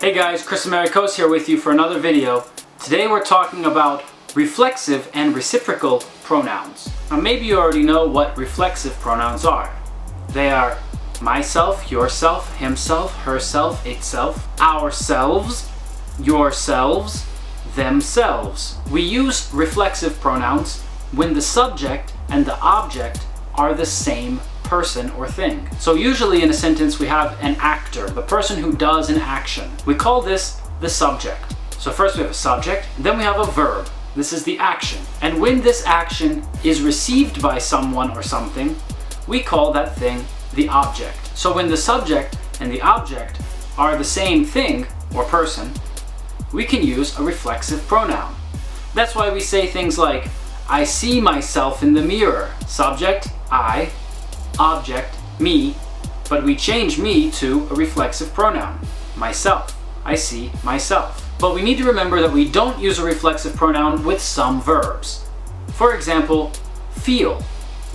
Hey guys, Krisamerikos here with you for another video. Today we're talking about reflexive and reciprocal pronouns. Now maybe you already know what reflexive pronouns are. They are myself, yourself, himself, herself, itself, ourselves, yourselves, themselves. We use reflexive pronouns when the subject and the object are the same person or thing. So usually in a sentence we have an actor, the person who does an action. We call this the subject. So first we have a subject, then we have a verb. This is the action. And when this action is received by someone or something, we call that thing the object. So when the subject and the object are the same thing or person, we can use a reflexive pronoun. That's why we say things like, I see myself in the mirror. Subject, I. Object, me, but we change me to a reflexive pronoun, myself. I see myself. But we need to remember that we don't use a reflexive pronoun with some verbs. For example, feel,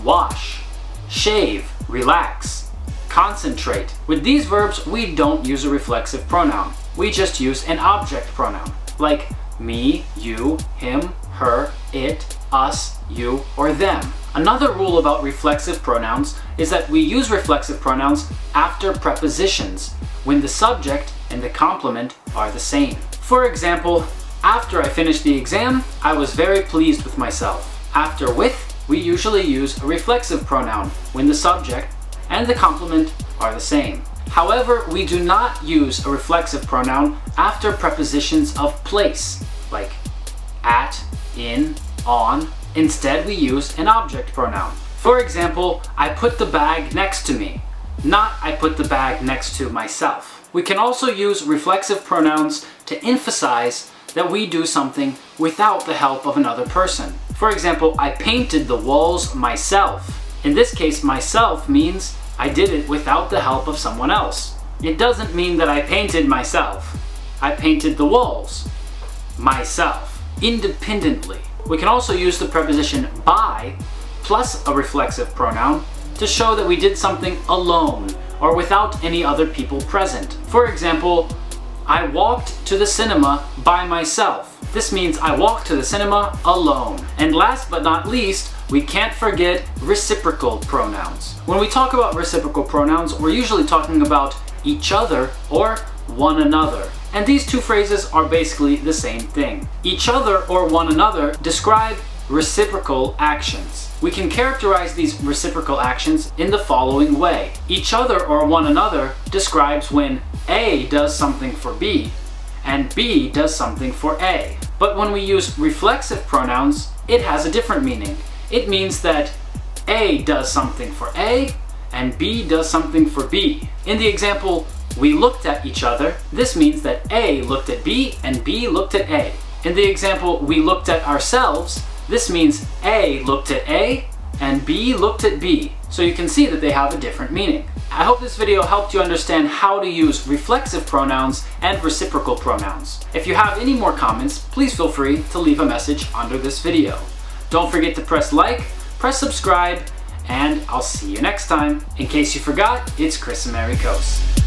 wash, shave, relax, concentrate. With these verbs, we don't use a reflexive pronoun. We just use an object pronoun, like me, you, him, her, it, us, you, or them. Another rule about reflexive pronouns is that we use reflexive pronouns after prepositions when the subject and the complement are the same. For example, after I finished the exam, I was very pleased with myself. After with, we usually use a reflexive pronoun when the subject and the complement are the same. However, we do not use a reflexive pronoun after prepositions of place, like at, in, on. Instead, we use an object pronoun. For example, I put the bag next to me, not I put the bag next to myself. We can also use reflexive pronouns to emphasize that we do something without the help of another person. For example, I painted the walls myself. In this case, myself means I did it without the help of someone else. It doesn't mean that I painted myself. I painted the walls myself, independently. We can also use the preposition by plus a reflexive pronoun to show that we did something alone or without any other people present. For example, I walked to the cinema by myself. This means I walked to the cinema alone. And last but not least, we can't forget reciprocal pronouns. When we talk about reciprocal pronouns, we're usually talking about each other or one another. And these two phrases are basically the same thing. Each other or one another describe reciprocal actions. We can characterize these reciprocal actions in the following way. Each other or one another describes when A does something for B and B does something for A. But when we use reflexive pronouns, it has a different meaning. It means that A does something for A and B does something for B. In the example, we looked at each other, this means that A looked at B and B looked at A. In the example, we looked at ourselves, this means A looked at A and B looked at B. So you can see that they have a different meaning. I hope this video helped you understand how to use reflexive pronouns and reciprocal pronouns. If you have any more comments, please feel free to leave a message under this video. Don't forget to press like, press subscribe, and I'll see you next time. In case you forgot, it's Krisamerikos.